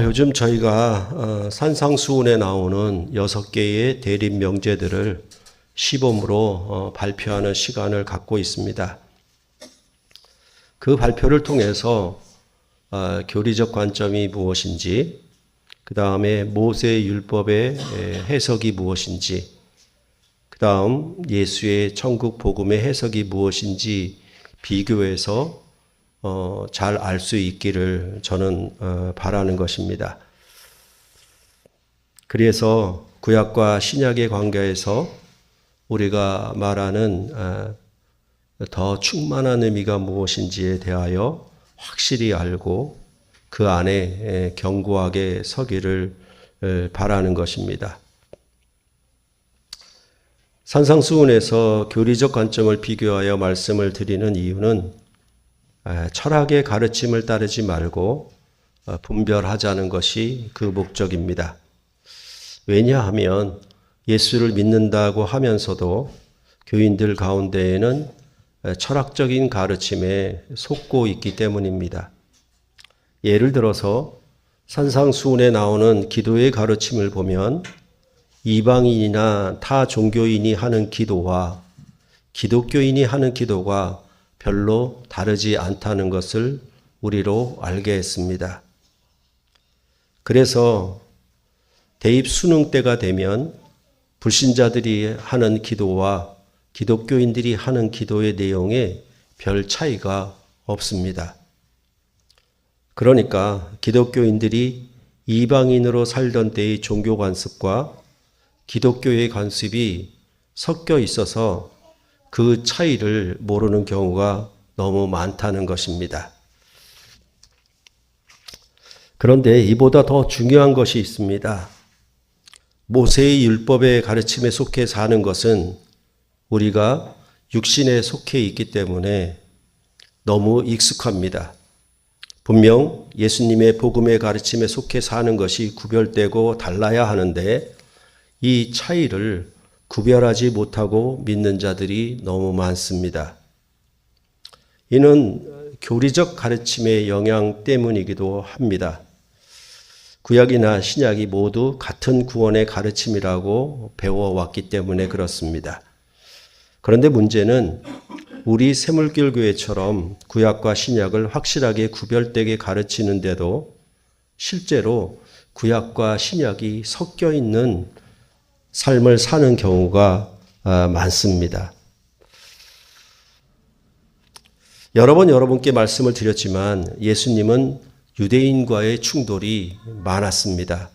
요즘 저희가 산상수훈에 나오는 6개의 대립 명제들을 시범으로 발표하는 시간을 갖고 있습니다. 그 발표를 통해서 교리적 관점이 무엇인지, 그 다음에 모세 율법의 해석이 무엇인지, 그 다음 예수의 천국 복음의 해석이 무엇인지 비교해서 잘 알 수 있기를 저는 바라는 것입니다. 그래서 구약과 신약의 관계에서 우리가 말하는 더 충만한 의미가 무엇인지에 대하여 확실히 알고 그 안에 견고하게 서기를 바라는 것입니다. 산상수훈에서 교리적 관점을 비교하여 말씀을 드리는 이유는 철학의 가르침을 따르지 말고 분별하자는 것이 그 목적입니다. 왜냐하면 예수를 믿는다고 하면서도 교인들 가운데에는 철학적인 가르침에 속고 있기 때문입니다. 예를 들어서 산상수훈에 나오는 기도의 가르침을 보면 이방인이나 타 종교인이 하는 기도와 기독교인이 하는 기도가 별로 다르지 않다는 것을 우리로 알게 했습니다. 그래서 대입 수능 때가 되면 불신자들이 하는 기도와 기독교인들이 하는 기도의 내용에 별 차이가 없습니다. 그러니까 기독교인들이 이방인으로 살던 때의 종교 관습과 기독교의 관습이 섞여 있어서 그 차이를 모르는 경우가 너무 많다는 것입니다. 그런데 이보다 더 중요한 것이 있습니다. 모세의 율법의 가르침에 속해 사는 것은 우리가 육신에 속해 있기 때문에 너무 익숙합니다. 분명 예수님의 복음의 가르침에 속해 사는 것이 구별되고 달라야 하는데 이 차이를 구별하지 못하고 믿는 자들이 너무 많습니다. 이는 교리적 가르침의 영향 때문이기도 합니다. 구약이나 신약이 모두 같은 구원의 가르침이라고 배워왔기 때문에 그렇습니다. 그런데 문제는 우리 새물길교회처럼 구약과 신약을 확실하게 구별되게 가르치는데도 실제로 구약과 신약이 섞여 있는 삶을 사는 경우가 많습니다. 여러 번 여러분께 말씀을 드렸지만 예수님은 유대인과의 충돌이 많았습니다.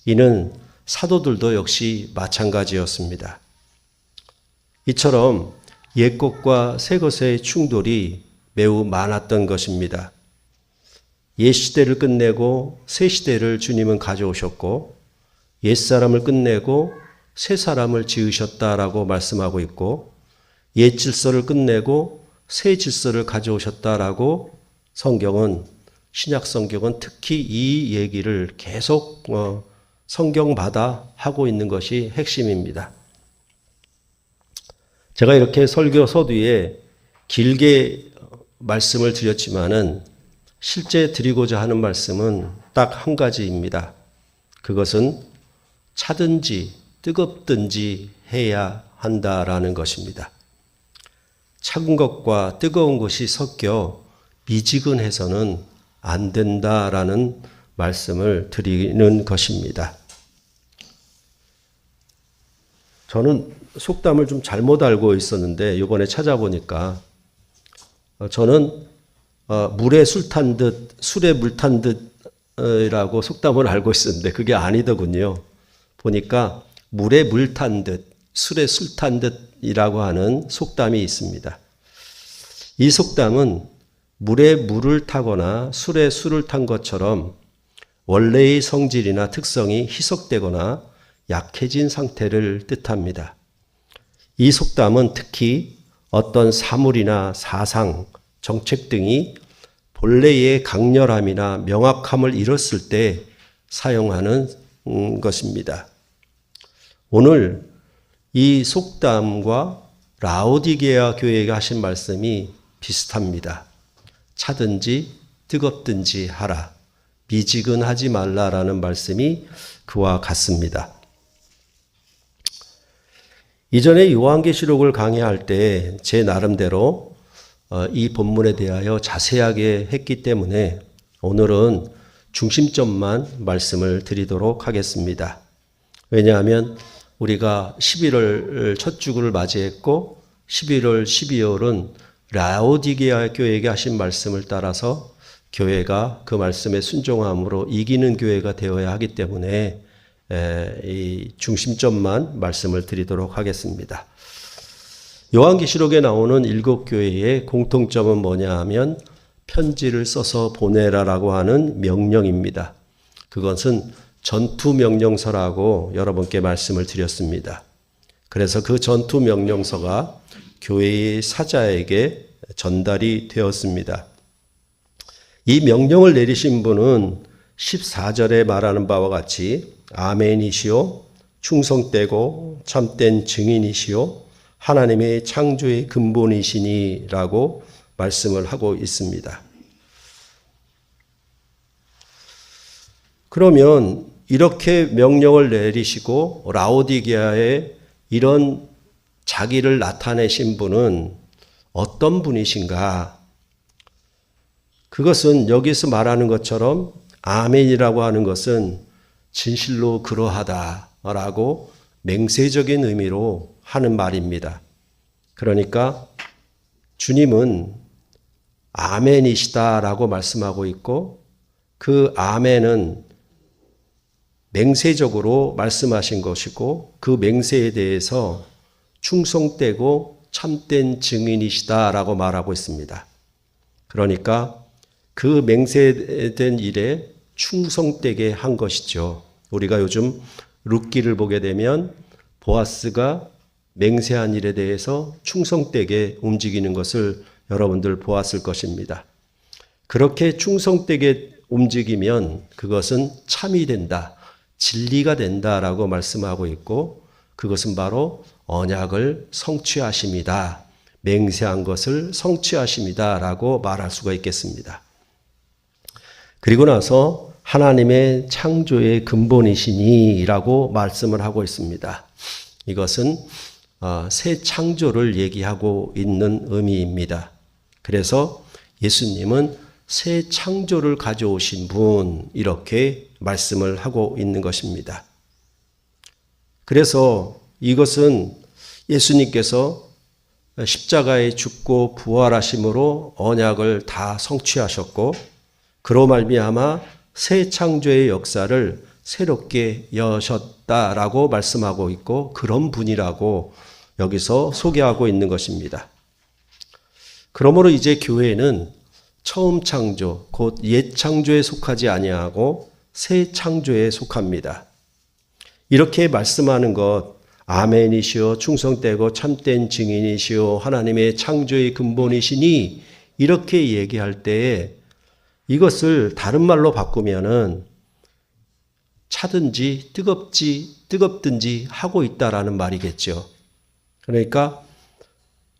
이는 사도들도 역시 마찬가지였습니다. 이처럼 옛것과 새것의 충돌이 매우 많았던 것입니다. 옛시대를 끝내고 새시대를 주님은 가져오셨고 옛사람을 끝내고 새사람을 지으셨다라고 말씀하고 있고 옛 질서를 끝내고 새 질서를 가져오셨다라고 신약 성경은 특히 이 얘기를 계속 성경마다 하고 있는 것이 핵심입니다. 제가 이렇게 설교 서두에 길게 말씀을 드렸지만은 실제 드리고자 하는 말씀은 딱 한 가지입니다. 그것은 차든지 뜨겁든지 해야 한다라는 것입니다. 차은 것과 뜨거운 것이 섞여 미지근해서는 안 된다라는 말씀을 드리는 것입니다. 저는 속담을 좀 잘못 알고 있었는데 이번에 찾아보니까 저는 물에 술 탄 듯 술에 물 탄 듯이라고 속담을 알고 있었는데 그게 아니더군요. 보니까 물에 물 탄 듯, 술에 술 탄 듯이라고 하는 속담이 있습니다. 이 속담은 물에 물을 타거나 술에 술을 탄 것처럼 원래의 성질이나 특성이 희석되거나 약해진 상태를 뜻합니다. 이 속담은 특히 어떤 사물이나 사상, 정책 등이 본래의 강렬함이나 명확함을 잃었을 때 사용하는 것입니다. 오늘 이 속담과 라오디게아 교회에게 하신 말씀이 비슷합니다. 차든지 뜨겁든지 하라. 미지근하지 말라라는 말씀이 그와 같습니다. 이전에 요한계시록을 강의할 때 제 나름대로 이 본문에 대하여 자세하게 했기 때문에 오늘은 중심점만 말씀을 드리도록 하겠습니다. 왜냐하면 우리가 11월 첫 주를 맞이했고 11월, 12월은 라오디게아 교회에게 하신 말씀을 따라서 교회가 그 말씀에 순종함으로 이기는 교회가 되어야 하기 때문에 이 중심점만 말씀을 드리도록 하겠습니다. 요한계시록에 나오는 7교회의 공통점은 뭐냐 하면 편지를 써서 보내라라고 하는 명령입니다. 그것은 전투명령서라고 여러분께 말씀을 드렸습니다. 그래서 그 전투명령서가 교회의 사자에게 전달이 되었습니다. 이 명령을 내리신 분은 14절에 말하는 바와 같이 아멘이시오, 충성되고 참된 증인이시오, 하나님의 창조의 근본이시니라고 말씀을 하고 있습니다. 그러면 이렇게 명령을 내리시고 라오디게아에 이런 자기를 나타내신 분은 어떤 분이신가? 그것은 여기서 말하는 것처럼 아멘이라고 하는 것은 진실로 그러하다라고 맹세적인 의미로 하는 말입니다. 그러니까 주님은 아멘이시다라고 말씀하고 있고 그 아멘은 맹세적으로 말씀하신 것이고 그 맹세에 대해서 충성되고 참된 증인이시다라고 말하고 있습니다. 그러니까 그 맹세된 일에 충성되게 한 것이죠. 우리가 요즘 룻기를 보게 되면 보아스가 맹세한 일에 대해서 충성되게 움직이는 것을 여러분들 보았을 것입니다. 그렇게 충성되게 움직이면 그것은 참이 된다, 진리가 된다라고 말씀하고 있고 그것은 바로 언약을 성취하심이다, 맹세한 것을 성취하심이다라고 말할 수가 있겠습니다. 그리고 나서 하나님의 창조의 근본이시니라고 말씀을 하고 있습니다. 이것은 새 창조를 얘기하고 있는 의미입니다. 그래서 예수님은 새 창조를 가져오신 분 이렇게 말씀을 하고 있는 것입니다. 그래서 이것은 예수님께서 십자가에 죽고 부활하심으로 언약을 다 성취하셨고 그로 말미암아 새 창조의 역사를 새롭게 여셨다라고 말씀하고 있고 그런 분이라고 여기서 소개하고 있는 것입니다. 그러므로 이제 교회는 처음 창조, 곧 옛 창조에 속하지 아니하고 새 창조에 속합니다. 이렇게 말씀하는 것, 아멘이시오, 충성되고 참된 증인이시오, 하나님의 창조의 근본이시니 이렇게 얘기할 때에 이것을 다른 말로 바꾸면은 차든지 뜨겁든지 하고 있다라는 말이겠죠. 그러니까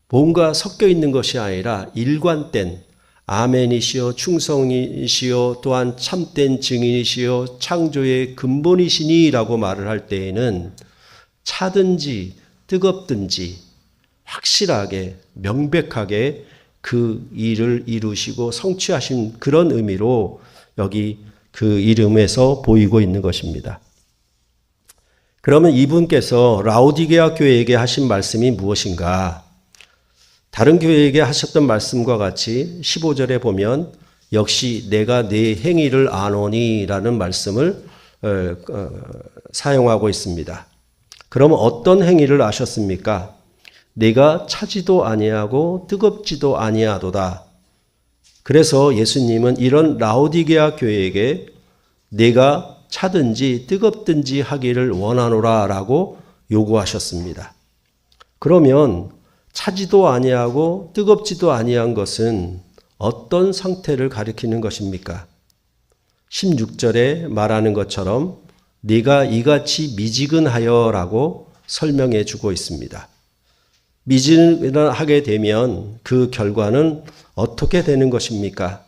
뭔가 섞여 있는 것이 아니라 일관된 아멘이시오, 충성이시오, 또한 참된 증인이시오, 창조의 근본이시니라고 말을 할 때에는 차든지 뜨겁든지 확실하게 명백하게 그 일을 이루시고 성취하신 그런 의미로 여기 그 이름에서 보이고 있는 것입니다. 그러면 이분께서 라오디게아 교회에게 하신 말씀이 무엇인가? 다른 교회에게 하셨던 말씀과 같이 15절에 보면 역시 내가 네 행위를 아노니라는 말씀을 사용하고 있습니다. 그러면 어떤 행위를 아셨습니까? 내가 차지도 아니하고 뜨겁지도 아니하도다. 그래서 예수님은 이런 라오디게아 교회에게 내가 차든지 뜨겁든지 하기를 원하노라 라고 요구하셨습니다. 그러면 차지도 아니하고 뜨겁지도 아니한 것은 어떤 상태를 가리키는 것입니까? 16절에 말하는 것처럼 네가 이같이 미지근하여 라고 설명해 주고 있습니다. 미지근하게 되면 그 결과는 어떻게 되는 것입니까?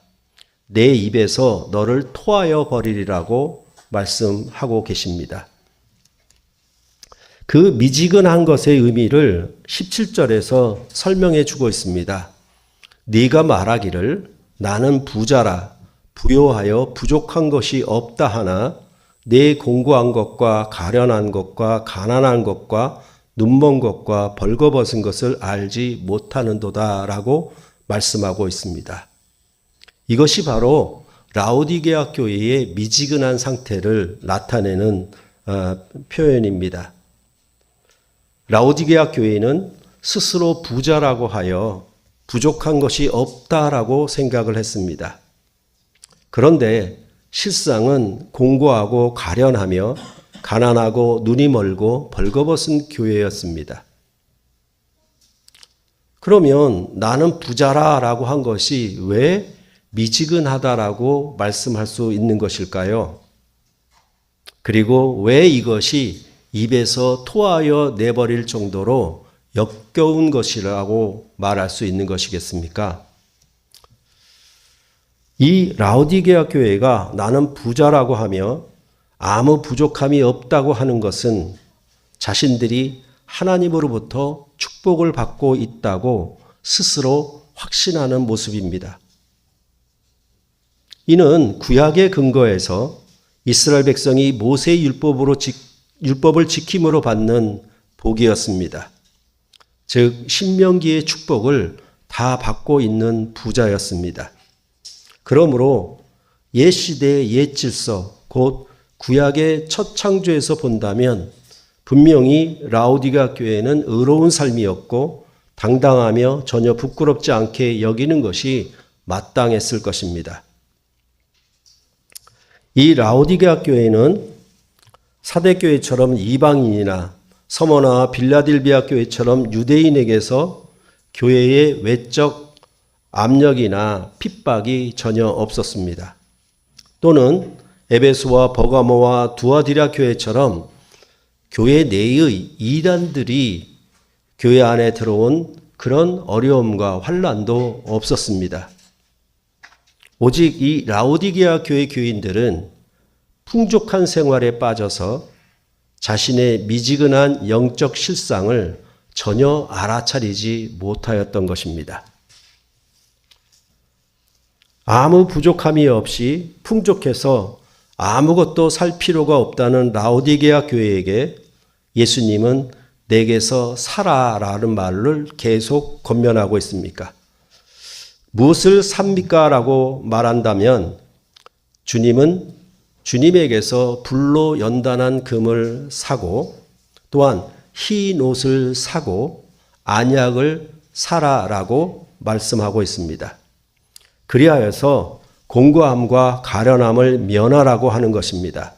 내 입에서 너를 토하여 버리리라고 말씀하고 계십니다. 그 미지근한 것의 의미를 17절에서 설명해 주고 있습니다. 네가 말하기를 나는 부자라 부요하여 부족한 것이 없다 하나 내 공고한 것과 가련한 것과 가난한 것과 눈먼 것과 벌거벗은 것을 알지 못하는도다 라고 말씀하고 있습니다. 이것이 바로 라오디게아 교회의 미지근한 상태를 나타내는 표현입니다. 라오디게아 교회는 스스로 부자라고 하여 부족한 것이 없다라고 생각을 했습니다. 그런데 실상은 공고하고 가련하며 가난하고 눈이 멀고 벌거벗은 교회였습니다. 그러면 나는 부자라라고 한 것이 왜 미지근하다라고 말씀할 수 있는 것일까요? 그리고 왜 이것이 입에서 토하여 내버릴 정도로 역겨운 것이라고 말할 수 있는 것이겠습니까? 이 라오디게아 교회가 나는 부자라고 하며 아무 부족함이 없다고 하는 것은 자신들이 하나님으로부터 축복을 받고 있다고 스스로 확신하는 모습입니다. 이는 구약의 근거에서 이스라엘 백성이 모세의 율법을 지킴으로 받는 복이었습니다. 즉 신명기의 축복을 다 받고 있는 부자였습니다. 그러므로 옛 시대의 옛 질서, 곧 구약의 첫 창조에서 본다면 분명히 라오디게아 교회는 의로운 삶이었고 당당하며 전혀 부끄럽지 않게 여기는 것이 마땅했을 것입니다. 이 라오디게아 교회는 사대교회처럼 이방인이나 서머나 빌라델비아 교회처럼 유대인에게서 교회의 외적 압력이나 핍박이 전혀 없었습니다. 또는 에베소와 버가모와 두아디라 교회처럼 교회 내의 이단들이 교회 안에 들어온 그런 어려움과 환난도 없었습니다. 오직 이 라오디게아 교회 교인들은 풍족한 생활에 빠져서 자신의 미지근한 영적 실상을 전혀 알아차리지 못하였던 것입니다. 아무 부족함이 없이 풍족해서 아무것도 살 필요가 없다는 라오디게아 교회에게 예수님은 내게서 살아라는 말을 계속 권면하고 있습니까? 무엇을 삽니까? 라고 말한다면 주님은 주님에게서 불로 연단한 금을 사고 또한 흰 옷을 사고 안약을 사라라고 말씀하고 있습니다. 그리하여서 공고함과 가련함을 면하라고 하는 것입니다.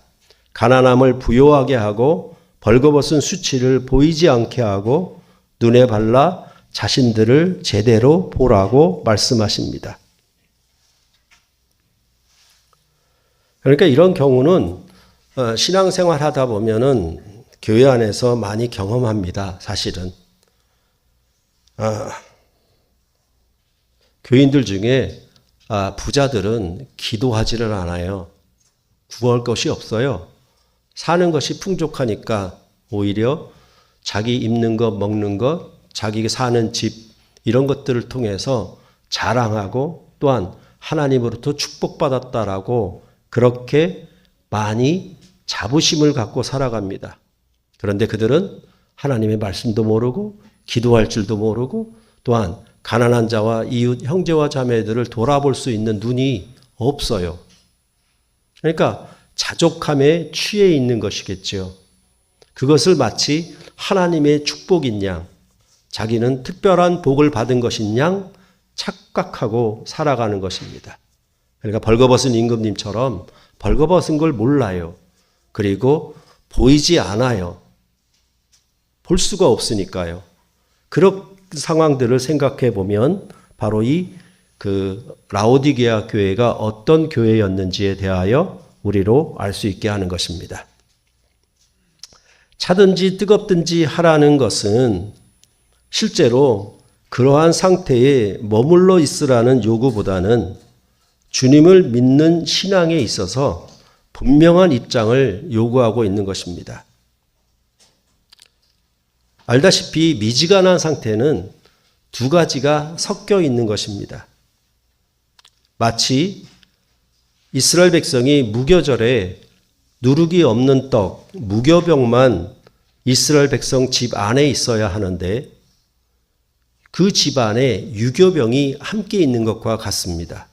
가난함을 부요하게 하고 벌거벗은 수치를 보이지 않게 하고 눈에 발라 자신들을 제대로 보라고 말씀하십니다. 그러니까 이런 경우는 신앙생활 하다 보면은 교회 안에서 많이 경험합니다. 사실은. 교인들 중에 부자들은 기도하지를 않아요. 구할 것이 없어요. 사는 것이 풍족하니까 오히려 자기 입는 것, 먹는 것, 자기가 사는 집 이런 것들을 통해서 자랑하고 또한 하나님으로부터 축복받았다라고 그렇게 많이 자부심을 갖고 살아갑니다. 그런데 그들은 하나님의 말씀도 모르고 기도할 줄도 모르고 또한 가난한 자와 이웃 형제와 자매들을 돌아볼 수 있는 눈이 없어요. 그러니까 자족함에 취해 있는 것이겠죠. 그것을 마치 하나님의 축복인 양, 자기는 특별한 복을 받은 것인 양 착각하고 살아가는 것입니다. 그러니까 벌거벗은 임금님처럼 벌거벗은 걸 몰라요. 그리고 보이지 않아요. 볼 수가 없으니까요. 그런 상황들을 생각해 보면 바로 라오디게아 교회가 어떤 교회였는지에 대하여 우리로 알 수 있게 하는 것입니다. 차든지 뜨겁든지 하라는 것은 실제로 그러한 상태에 머물러 있으라는 요구보다는 주님을 믿는 신앙에 있어서 분명한 입장을 요구하고 있는 것입니다. 알다시피 미지근한 상태는 두 가지가 섞여 있는 것입니다. 마치 이스라엘 백성이 무교절에 누룩이 없는 떡, 무교병만 이스라엘 백성 집 안에 있어야 하는데 그 집 안에 유교병이 함께 있는 것과 같습니다.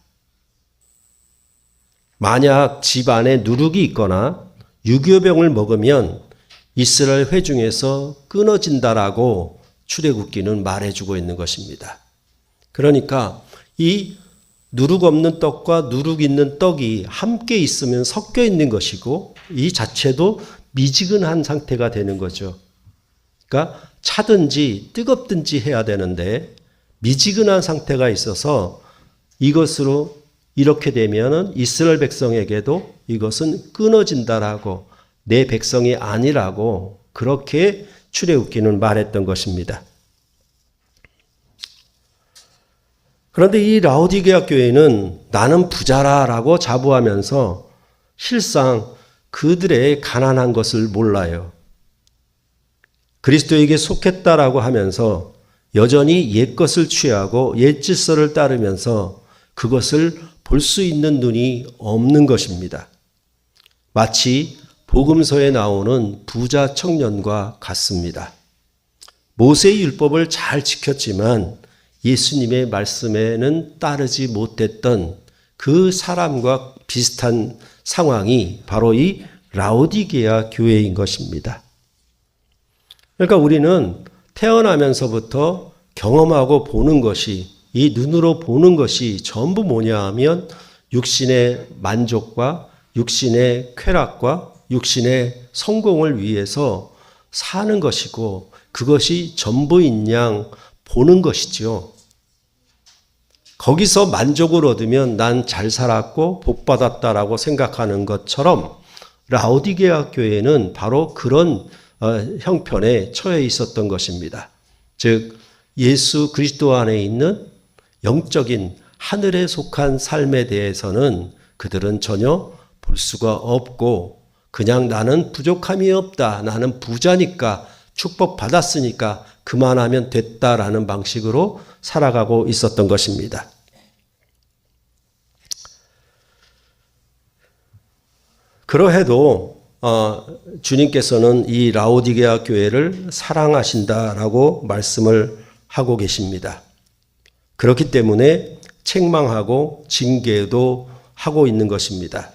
만약 집 안에 누룩이 있거나 유교병을 먹으면 이스라엘 회중에서 끊어진다라고 출애굽기는 말해주고 있는 것입니다. 그러니까 이 누룩 없는 떡과 누룩 있는 떡이 함께 있으면 섞여 있는 것이고 이 자체도 미지근한 상태가 되는 거죠. 그러니까 차든지 뜨겁든지 해야 되는데 미지근한 상태가 있어서 이것으로 이렇게 되면은 이스라엘 백성에게도 이것은 끊어진다라고 내 백성이 아니라고 그렇게 출애굽기는 말했던 것입니다. 그런데 이 라오디게아 교회는 나는 부자라라고 자부하면서 실상 그들의 가난한 것을 몰라요. 그리스도에게 속했다라고 하면서 여전히 옛것을 취하고 옛 질서를 따르면서 그것을 볼 수 있는 눈이 없는 것입니다. 마치 복음서에 나오는 부자 청년과 같습니다. 모세의 율법을 잘 지켰지만 예수님의 말씀에는 따르지 못했던 그 사람과 비슷한 상황이 바로 이 라오디게아 교회인 것입니다. 그러니까 우리는 태어나면서부터 경험하고 보는 것이 이 눈으로 보는 것이 전부 뭐냐 하면 육신의 만족과 육신의 쾌락과 육신의 성공을 위해서 사는 것이고 그것이 전부인 양 보는 것이죠. 거기서 만족을 얻으면 난 잘 살았고 복 받았다라고 생각하는 것처럼 라오디게아 교회는 바로 그런 형편에 처해 있었던 것입니다. 즉 예수 그리스도 안에 있는 영적인 하늘에 속한 삶에 대해서는 그들은 전혀 볼 수가 없고 그냥 나는 부족함이 없다. 나는 부자니까 축복 받았으니까 그만하면 됐다라는 방식으로 살아가고 있었던 것입니다. 그러해도 주님께서는 이 라오디게아 교회를 사랑하신다라고 말씀을 하고 계십니다. 그렇기 때문에 책망하고 징계도 하고 있는 것입니다.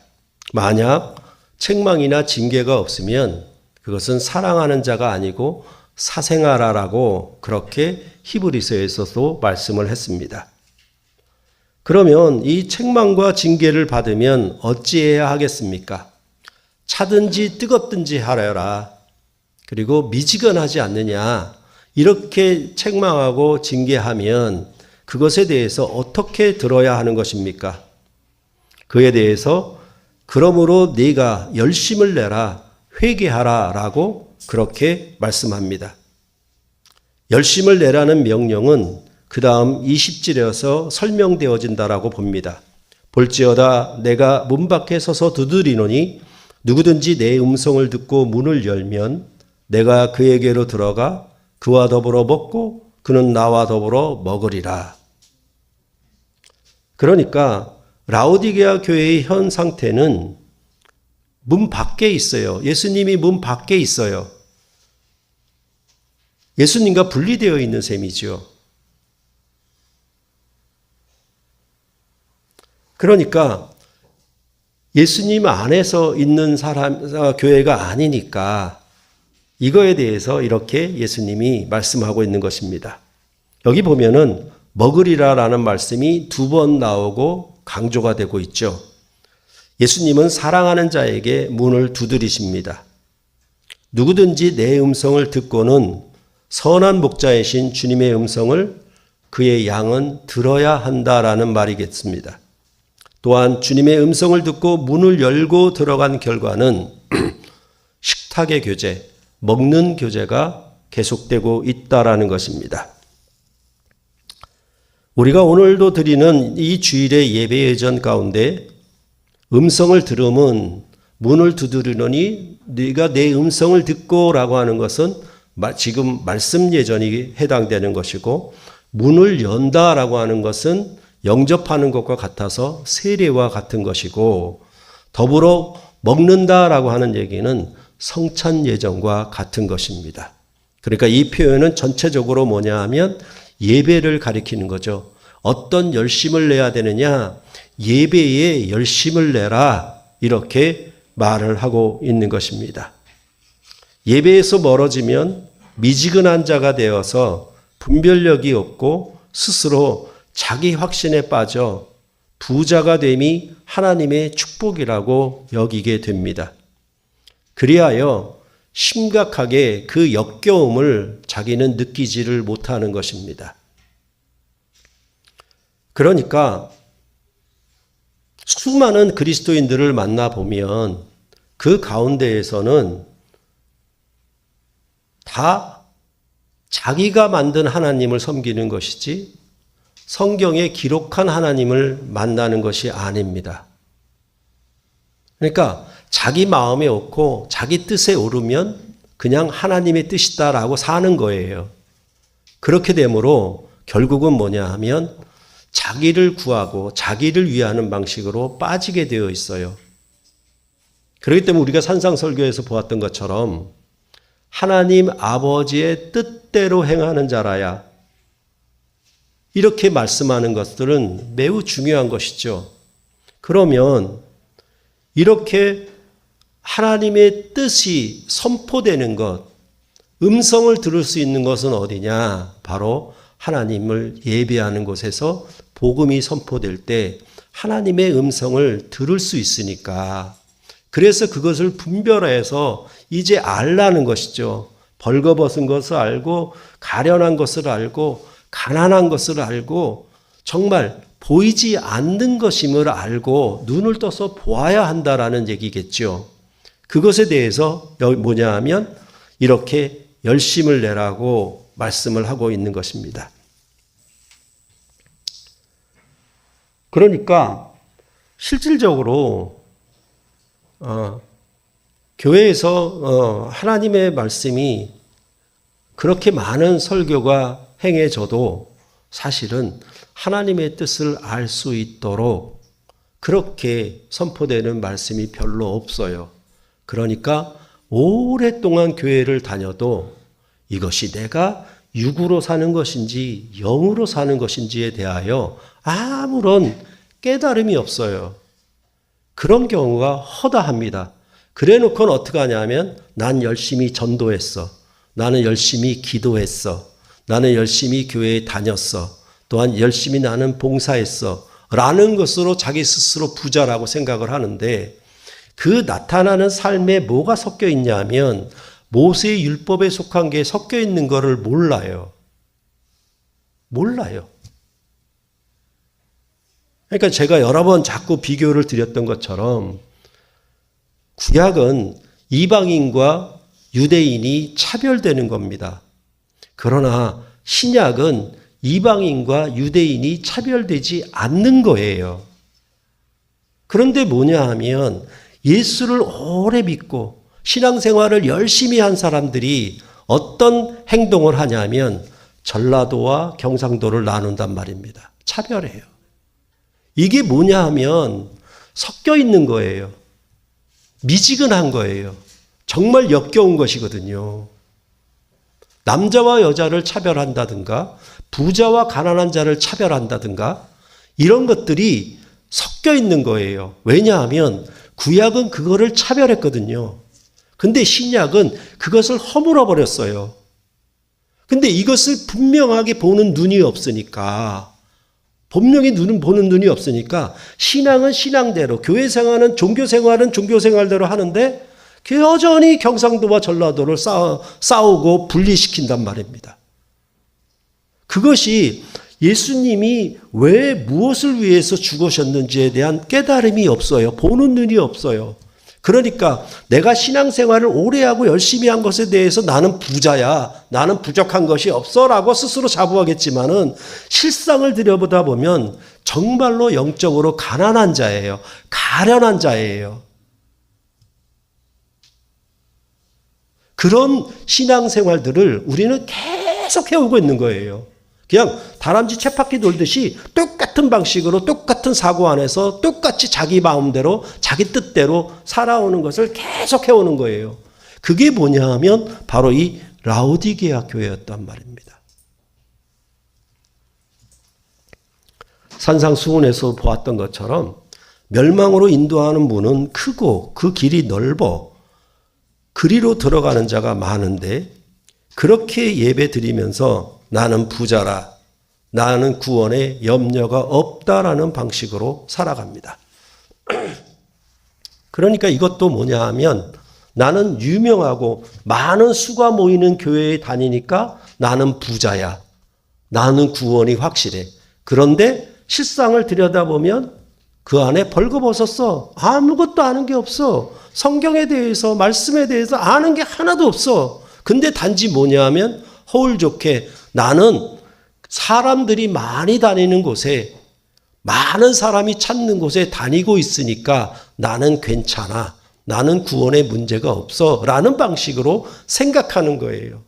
만약 책망이나 징계가 없으면 그것은 사랑하는 자가 아니고 사생아라라고 그렇게 히브리서에서도 말씀을 했습니다. 그러면 이 책망과 징계를 받으면 어찌해야 하겠습니까? 차든지 뜨겁든지 하여라. 그리고 미지근하지 않느냐. 이렇게 책망하고 징계하면 그것에 대해서 어떻게 들어야 하는 것입니까? 그에 대해서 그러므로 네가 열심을 내라 회개하라 라고 그렇게 말씀합니다. 열심을 내라는 명령은 그 다음 20절에서 설명되어진다라고 봅니다. 볼지어다 내가 문 밖에 서서 두드리노니 누구든지 내 음성을 듣고 문을 열면 내가 그에게로 들어가 그와 더불어 먹고 그는 나와 더불어 먹으리라. 그러니까 라오디게아 교회의 현 상태는 문 밖에 있어요. 예수님이 문 밖에 있어요. 예수님과 분리되어 있는 셈이죠. 그러니까 예수님 안에서 있는 교회가 아니니까 이거에 대해서 이렇게 예수님이 말씀하고 있는 것입니다. 여기 보면은 먹으리라라는 말씀이 두 번 나오고 강조가 되고 있죠. 예수님은 사랑하는 자에게 문을 두드리십니다. 누구든지 내 음성을 듣고는 선한 목자이신 주님의 음성을 그의 양은 들어야 한다라는 말이겠습니다. 또한 주님의 음성을 듣고 문을 열고 들어간 결과는 식탁의 교제, 먹는 교제가 계속되고 있다라는 것입니다. 우리가 오늘도 드리는 이 주일의 예배 예전 가운데 음성을 들으면 문을 두드리노니 네가 내 음성을 듣고라고 하는 것은 지금 말씀 예전이 해당되는 것이고, 문을 연다라고 하는 것은 영접하는 것과 같아서 세례와 같은 것이고, 더불어 먹는다라고 하는 얘기는 성찬 예전과 같은 것입니다. 그러니까 이 표현은 전체적으로 뭐냐 하면 예배를 가리키는 거죠. 어떤 열심을 내야 되느냐? 예배에 열심을 내라, 이렇게 말을 하고 있는 것입니다. 예배에서 멀어지면 미지근한 자가 되어서 분별력이 없고 스스로 자기 확신에 빠져 부자가 됨이 하나님의 축복이라고 여기게 됩니다. 그리하여 심각하게 그 역겨움을 자기는 느끼지를 못하는 것입니다. 그러니까 수많은 그리스도인들을 만나보면 그 가운데에서는 다 자기가 만든 하나님을 섬기는 것이지 성경에 기록한 하나님을 만나는 것이 아닙니다. 그러니까 자기 마음에 옳고 자기 뜻에 오르면 그냥 하나님의 뜻이다라고 사는 거예요. 그렇게 되므로 결국은 뭐냐 하면 자기를 구하고 자기를 위하는 방식으로 빠지게 되어 있어요. 그렇기 때문에 우리가 산상설교에서 보았던 것처럼 하나님 아버지의 뜻대로 행하는 자라야, 이렇게 말씀하는 것들은 매우 중요한 것이죠. 그러면 이렇게 하나님의 뜻이 선포되는 것, 음성을 들을 수 있는 것은 어디냐? 바로 하나님을 예배하는 곳에서 복음이 선포될 때 하나님의 음성을 들을 수 있으니까, 그래서 그것을 분별해서 이제 알라는 것이죠. 벌거벗은 것을 알고, 가련한 것을 알고, 가난한 것을 알고, 정말 보이지 않는 것임을 알고 눈을 떠서 보아야 한다라는 얘기겠죠. 그것에 대해서 뭐냐 하면 이렇게 열심을 내라고 말씀을 하고 있는 것입니다. 그러니까 실질적으로 교회에서 하나님의 말씀이 그렇게 많은 설교가 행해져도 사실은 하나님의 뜻을 알 수 있도록 그렇게 선포되는 말씀이 별로 없어요. 그러니까 오랫동안 교회를 다녀도 이것이 내가 육으로 사는 것인지 영으로 사는 것인지에 대하여 아무런 깨달음이 없어요. 그런 경우가 허다합니다. 그래 놓고는 어떻게 하냐면 난 열심히 전도했어. 나는 열심히 기도했어. 나는 열심히 교회에 다녔어. 또한 열심히 나는 봉사했어. 라는 것으로 자기 스스로 부자라고 생각을 하는데, 그 나타나는 삶에 뭐가 섞여 있냐 하면 모세의 율법에 속한 게 섞여 있는 것을 몰라요. 몰라요. 그러니까 제가 여러 번 자꾸 비교를 드렸던 것처럼 구약은 이방인과 유대인이 차별되는 겁니다. 그러나 신약은 이방인과 유대인이 차별되지 않는 거예요. 그런데 뭐냐 하면 예수를 오래 믿고 신앙생활을 열심히 한 사람들이 어떤 행동을 하냐면 전라도와 경상도를 나눈단 말입니다. 차별해요. 이게 뭐냐 하면 섞여 있는 거예요. 미지근한 거예요. 정말 역겨운 것이거든요. 남자와 여자를 차별한다든가 부자와 가난한 자를 차별한다든가 이런 것들이 섞여 있는 거예요. 왜냐하면 구약은 그거를 차별했거든요. 근데 신약은 그것을 허물어 버렸어요. 근데 이것을 분명하게 보는 눈이 없으니까, 분명히 보는 눈이 없으니까 신앙은 신앙대로, 교회 생활은 종교 생활은 종교 생활대로 하는데 여전히 경상도와 전라도를 싸우고 분리시킨단 말입니다. 그것이 예수님이 왜 무엇을 위해서 죽으셨는지에 대한 깨달음이 없어요. 보는 눈이 없어요. 그러니까 내가 신앙생활을 오래 하고 열심히 한 것에 대해서 나는 부자야, 나는 부족한 것이 없어 라고 스스로 자부하겠지만은 실상을 들여보다 보면 정말로 영적으로 가난한 자예요. 가련한 자예요. 그런 신앙생활들을 우리는 계속 해오고 있는 거예요. 그냥 다람쥐 쳇바퀴 돌듯이 똑같은 방식으로 똑같은 사고 안에서 똑같이 자기 마음대로 자기 뜻대로 살아오는 것을 계속 해오는 거예요. 그게 뭐냐 하면 바로 이 라오디게아 교회였단 말입니다. 산상수훈에서 보았던 것처럼 멸망으로 인도하는 문은 크고 그 길이 넓어 그리로 들어가는 자가 많은데 그렇게 예배 드리면서 나는 부자라, 나는 구원에 염려가 없다라는 방식으로 살아갑니다. 그러니까 이것도 뭐냐 하면 나는 유명하고 많은 수가 모이는 교회에 다니니까 나는 부자야. 나는 구원이 확실해. 그런데 실상을 들여다보면 그 안에 벌거벗었어. 아무것도 아는 게 없어. 성경에 대해서, 말씀에 대해서 아는 게 하나도 없어. 근데 단지 뭐냐 하면 허울 좋게 나는 사람들이 많이 다니는 곳에, 많은 사람이 찾는 곳에 다니고 있으니까 나는 괜찮아. 나는 구원에 문제가 없어. 라는 방식으로 생각하는 거예요.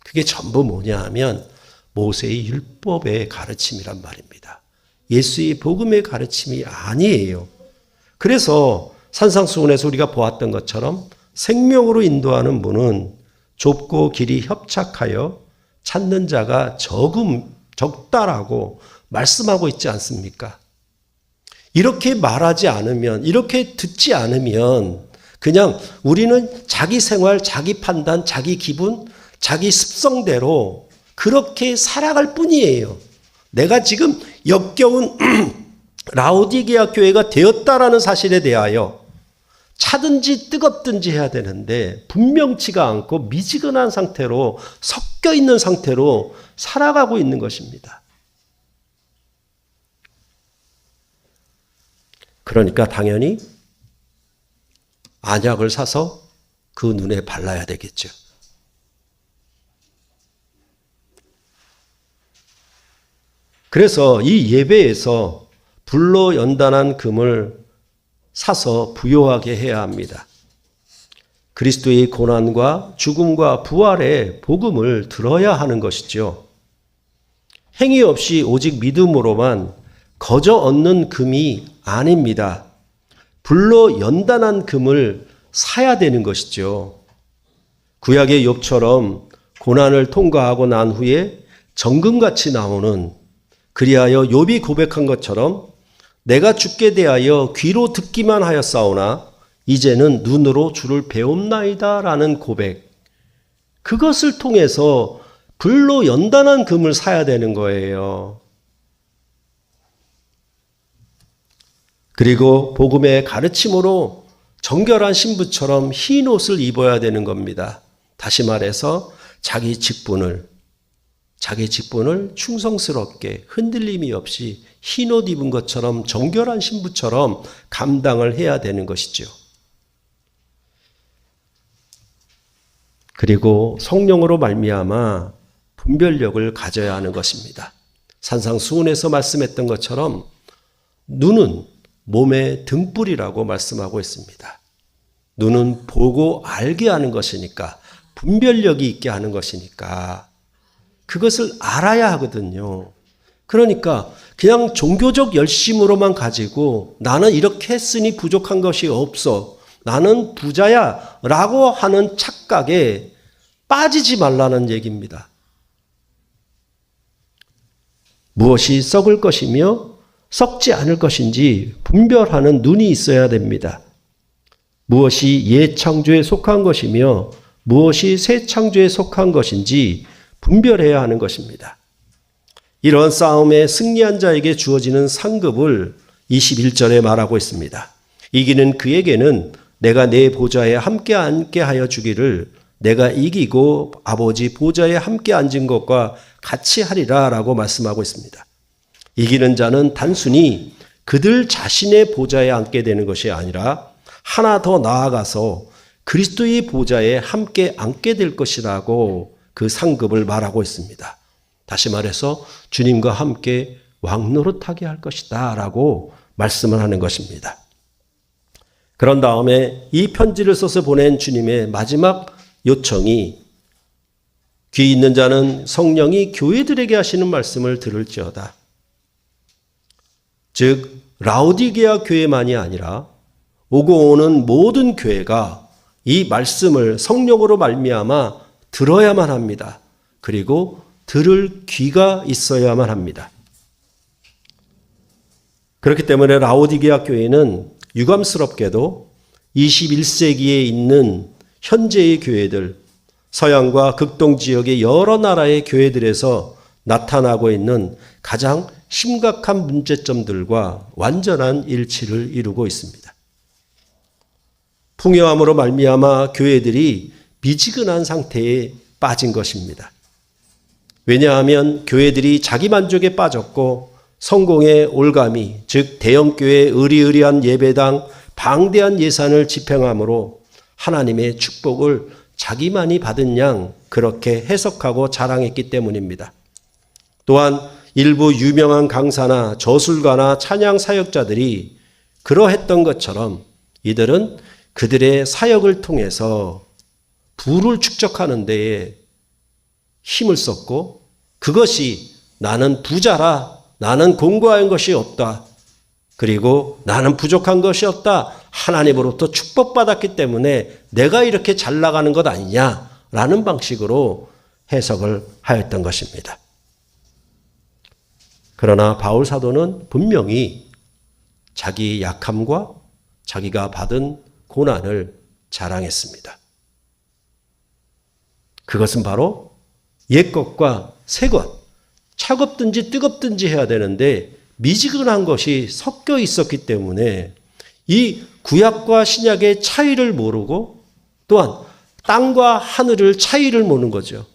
그게 전부 뭐냐 하면 모세의 율법의 가르침이란 말입니다. 예수의 복음의 가르침이 아니에요. 그래서 산상수훈에서 우리가 보았던 것처럼 생명으로 인도하는 문은 좁고 길이 협착하여 찾는 자가 적다라고 말씀하고 있지 않습니까? 이렇게 말하지 않으면, 이렇게 듣지 않으면 그냥 우리는 자기 생활, 자기 판단, 자기 기분, 자기 습성대로 그렇게 살아갈 뿐이에요. 내가 지금 역겨운 라오디게아 교회가 되었다라는 사실에 대하여 차든지 뜨겁든지 해야 되는데 분명치가 않고 미지근한 상태로 섞여 있는 상태로 살아가고 있는 것입니다. 그러니까 당연히 안약을 사서 그 눈에 발라야 되겠죠. 그래서 이 예배에서 불로 연단한 금을 사서 부요하게 해야 합니다. 그리스도의 고난과 죽음과 부활의 복음을 들어야 하는 것이죠. 행위 없이 오직 믿음으로만 거저 얻는 금이 아닙니다. 불로 연단한 금을 사야 되는 것이죠. 구약의 욥처럼 고난을 통과하고 난 후에 정금같이 나오는, 그리하여 욥이 고백한 것처럼 내가 주께 대하여 귀로 듣기만 하였사오나 이제는 눈으로 주를 배움나이다 라는 고백, 그것을 통해서 불로 연단한 금을 사야 되는 거예요. 그리고 복음의 가르침으로 정결한 신부처럼 흰 옷을 입어야 되는 겁니다. 다시 말해서 자기 직분을 충성스럽게 흔들림이 없이 흰 옷 입은 것처럼 정결한 신부처럼 감당을 해야 되는 것이죠. 그리고 성령으로 말미암아 분별력을 가져야 하는 것입니다. 산상수훈에서 말씀했던 것처럼 눈은 몸의 등불이라고 말씀하고 있습니다. 눈은 보고 알게 하는 것이니까, 분별력이 있게 하는 것이니까 그것을 알아야 하거든요. 그러니까 그냥 종교적 열심으로만 가지고 나는 이렇게 했으니 부족한 것이 없어, 나는 부자야 라고 하는 착각에 빠지지 말라는 얘기입니다. 무엇이 썩을 것이며 썩지 않을 것인지 분별하는 눈이 있어야 됩니다. 무엇이 옛 창조에 속한 것이며 무엇이 새 창조에 속한 것인지 분별해야 하는 것입니다. 이런 싸움에 승리한 자에게 주어지는 상급을 21절에 말하고 있습니다. 이기는 그에게는 내가 내 보좌에 함께 앉게 하여 주기를 내가 이기고 아버지 보좌에 함께 앉은 것과 같이 하리라 라고 말씀하고 있습니다. 이기는 자는 단순히 그들 자신의 보좌에 앉게 되는 것이 아니라 하나 더 나아가서 그리스도의 보좌에 함께 앉게 될 것이라고 그 상급을 말하고 있습니다. 다시 말해서 주님과 함께 왕노릇하게 할 것이다 라고 말씀을 하는 것입니다. 그런 다음에 이 편지를 써서 보낸 주님의 마지막 요청이 귀 있는 자는 성령이 교회들에게 하시는 말씀을 들을지어다. 즉 라오디게아 교회만이 아니라 오고 오는 모든 교회가 이 말씀을 성령으로 말미암아 들어야만 합니다. 그리고 들을 귀가 있어야만 합니다. 그렇기 때문에 라오디게아 교회는 유감스럽게도 21세기에 있는 현재의 교회들, 서양과 극동 지역의 여러 나라의 교회들에서 나타나고 있는 가장 심각한 문제점들과 완전한 일치를 이루고 있습니다. 풍요함으로 말미암아 교회들이 미지근한 상태에 빠진 것입니다. 왜냐하면 교회들이 자기 만족에 빠졌고 성공의 올가미, 즉 대형교회 의리의리한 예배당, 방대한 예산을 집행함으로 하나님의 축복을 자기만이 받은 양 그렇게 해석하고 자랑했기 때문입니다. 또한 일부 유명한 강사나 저술가나 찬양 사역자들이 그러했던 것처럼 이들은 그들의 사역을 통해서 부를 축적하는 데에 힘을 썼고 그것이 나는 부자라, 나는 공고한 것이 없다, 그리고 나는 부족한 것이 없다, 하나님으로부터 축복받았기 때문에 내가 이렇게 잘 나가는 것 아니냐라는 방식으로 해석을 하였던 것입니다. 그러나 바울 사도는 분명히 자기 약함과 자기가 받은 고난을 자랑했습니다. 그것은 바로 옛것과 새것, 차갑든지 뜨겁든지 해야 되는데 미지근한 것이 섞여 있었기 때문에 이 구약과 신약의 차이를 모르고 또한 땅과 하늘을 차이를 모르는 거죠.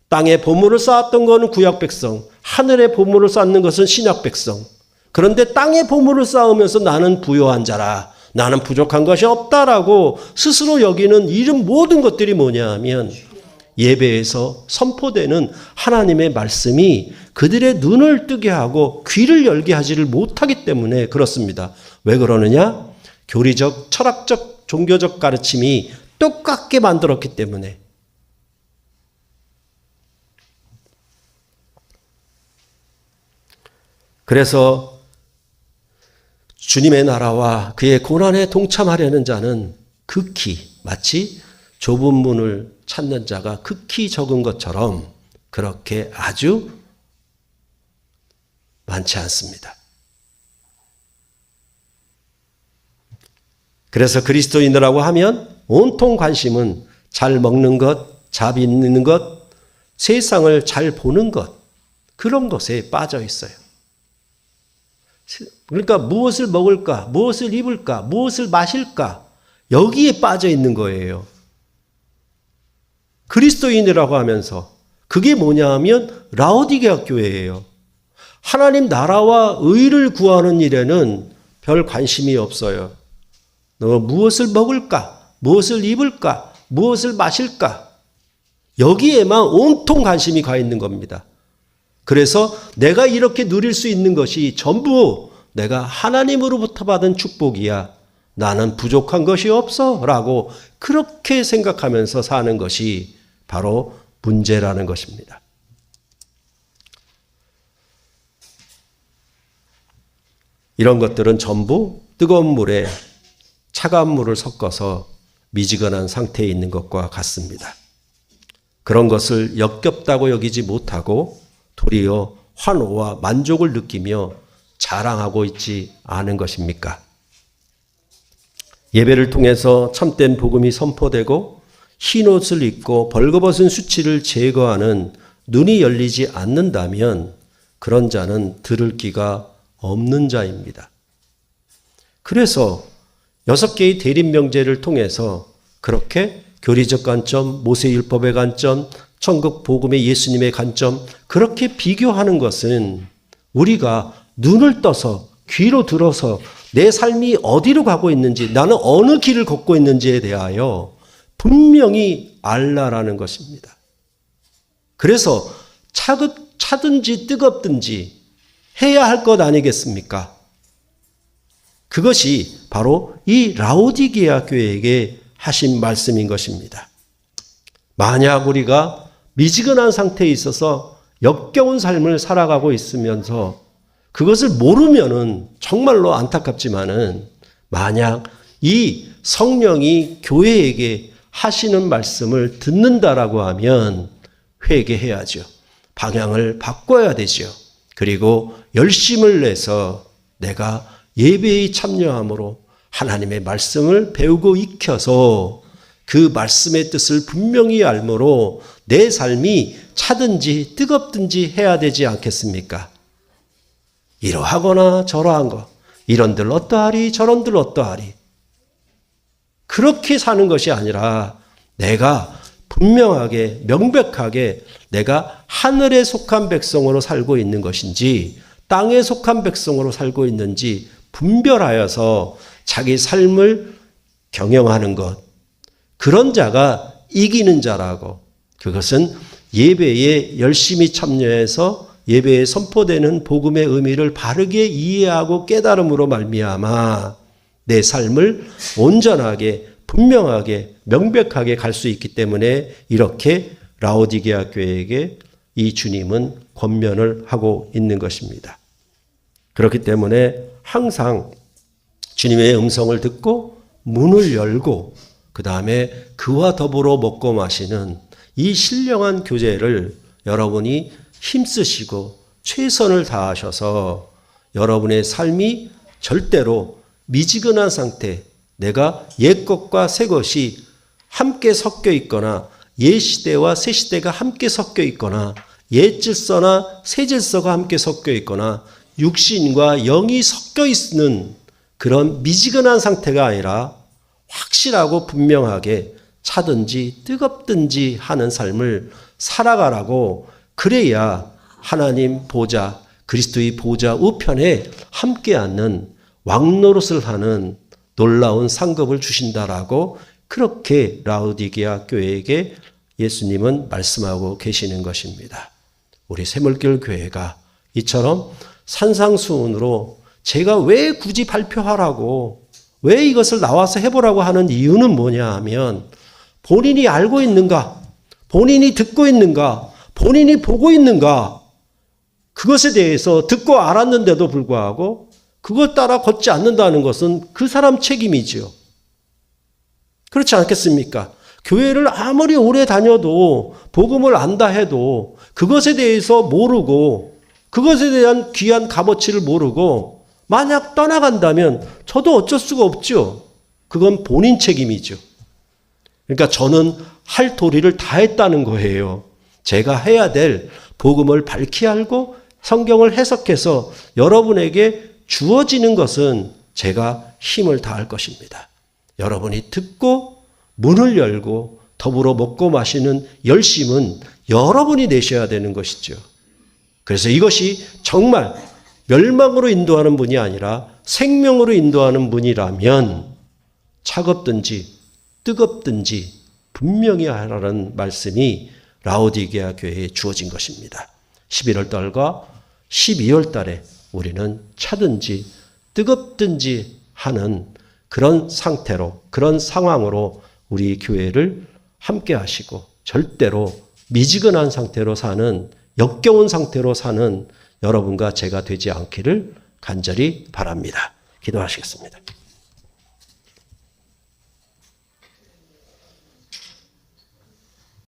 땅에 보물을 쌓았던 것은 구약 백성, 하늘에 보물을 쌓는 것은 신약 백성. 그런데 땅에 보물을 쌓으면서 나는 부요한 자라, 나는 부족한 것이 없다라고 스스로 여기는 이런 모든 것들이 뭐냐 하면 예배에서 선포되는 하나님의 말씀이 그들의 눈을 뜨게 하고 귀를 열게 하지를 못하기 때문에 그렇습니다. 왜 그러느냐? 교리적, 철학적, 종교적 가르침이 똑같게 만들었기 때문에. 그래서 주님의 나라와 그의 고난에 동참하려는 자는 극히 마치 좁은 문을 찾는 자가 극히 적은 것처럼 그렇게 아주 많지 않습니다. 그래서 그리스도인이라고 하면 온통 관심은 잘 먹는 것, 잘 입는 것, 세상을 잘 보는 것, 그런 것에 빠져 있어요. 그러니까 무엇을 먹을까, 무엇을 입을까, 무엇을 마실까, 여기에 빠져 있는 거예요. 그리스도인이라고 하면서 그게 뭐냐 하면 라오디게아 교회예요. 하나님 나라와 의를 구하는 일에는 별 관심이 없어요. 너 무엇을 먹을까, 무엇을 입을까, 무엇을 마실까, 여기에만 온통 관심이 가 있는 겁니다. 그래서 내가 이렇게 누릴 수 있는 것이 전부 내가 하나님으로부터 받은 축복이야, 나는 부족한 것이 없어 라고 그렇게 생각하면서 사는 것이 바로 문제라는 것입니다. 이런 것들은 전부 뜨거운 물에 차가운 물을 섞어서 미지근한 상태에 있는 것과 같습니다. 그런 것을 역겹다고 여기지 못하고 도리어 환호와 만족을 느끼며 자랑하고 있지 않은 것입니까? 예배를 통해서 참된 복음이 선포되고 흰옷을 입고 벌거벗은 수치를 제거하는 눈이 열리지 않는다면 그런 자는 들을 귀가 없는 자입니다. 그래서 6개의 대립명제를 통해서 그렇게 교리적 관점, 모세율법의 관점, 천국 복음의 예수님의 관점, 그렇게 비교하는 것은 우리가 눈을 떠서 귀로 들어서 내 삶이 어디로 가고 있는지, 나는 어느 길을 걷고 있는지에 대하여 분명히 알라라는 것입니다. 그래서 차든지 뜨겁든지 해야 할 것 아니겠습니까? 그것이 바로 이 라오디게아 교회에게 하신 말씀인 것입니다. 만약 우리가 미지근한 상태에 있어서 역겨운 삶을 살아가고 있으면서 그것을 모르면은 정말로 안타깝지만은, 만약 이 성령이 교회에게 하시는 말씀을 듣는다라고 하면 회개해야죠. 방향을 바꿔야 되죠. 그리고 열심을 내서 내가 예배에 참여함으로 하나님의 말씀을 배우고 익혀서 그 말씀의 뜻을 분명히 알므로 내 삶이 차든지 뜨겁든지 해야 되지 않겠습니까? 이러하거나 저러한 거, 이런들 어떠하리 저런들 어떠하리, 그렇게 사는 것이 아니라 내가 분명하게 명백하게 내가 하늘에 속한 백성으로 살고 있는 것인지 땅에 속한 백성으로 살고 있는지 분별하여서 자기 삶을 경영하는 것, 그런 자가 이기는 자라고, 그것은 예배에 열심히 참여해서 예배에 선포되는 복음의 의미를 바르게 이해하고 깨달음으로 말미암아 내 삶을 온전하게 분명하게 명백하게 갈 수 있기 때문에 이렇게 라오디게아 교회에게 이 주님은 권면을 하고 있는 것입니다. 그렇기 때문에 항상 주님의 음성을 듣고 문을 열고 그 다음에 그와 더불어 먹고 마시는 이 신령한 교제를 여러분이 힘쓰시고 최선을 다하셔서 여러분의 삶이 절대로 미지근한 상태, 내가 옛 것과 새 것이 함께 섞여 있거나 옛 시대와 새 시대가 함께 섞여 있거나 옛 질서나 새 질서가 함께 섞여 있거나 육신과 영이 섞여 있는 그런 미지근한 상태가 아니라 확실하고 분명하게 차든지 뜨겁든지 하는 삶을 살아가라고, 그래야 하나님 보좌, 그리스도의 보좌 우편에 함께 앉는 왕노릇을 하는 놀라운 상급을 주신다라고 그렇게 라오디게아 교회에게 예수님은 말씀하고 계시는 것입니다. 우리 샘물교회 교회가 이처럼 산상수훈으로 제가 왜 굳이 발표하라고, 왜 이것을 나와서 해보라고 하는 이유는 뭐냐 하면, 본인이 알고 있는가, 본인이 듣고 있는가, 본인이 보고 있는가, 그것에 대해서 듣고 알았는데도 불구하고 그것 따라 걷지 않는다는 것은 그 사람 책임이지요. 그렇지 않겠습니까? 교회를 아무리 오래 다녀도 복음을 안다 해도 그것에 대해서 모르고 그것에 대한 귀한 값어치를 모르고 만약 떠나간다면 저도 어쩔 수가 없죠. 그건 본인 책임이죠. 그러니까 저는 할 도리를 다 했다는 거예요. 제가 해야 될 복음을 밝히 알고 성경을 해석해서 여러분에게 주어지는 것은 제가 힘을 다할 것입니다. 여러분이 듣고 문을 열고 더불어 먹고 마시는 열심은 여러분이 내셔야 되는 것이죠. 그래서 이것이 정말 멸망으로 인도하는 분이 아니라 생명으로 인도하는 분이라면 차갑든지 뜨겁든지 분명히 하라는 말씀이 라오디게아 교회에 주어진 것입니다. 11월 달과 12월 달에 우리는 차든지 뜨겁든지 하는 그런 상태로, 그런 상황으로 우리 교회를 함께 하시고 절대로 미지근한 상태로 사는, 역겨운 상태로 사는 여러분과 제가 되지 않기를 간절히 바랍니다. 기도하시겠습니다.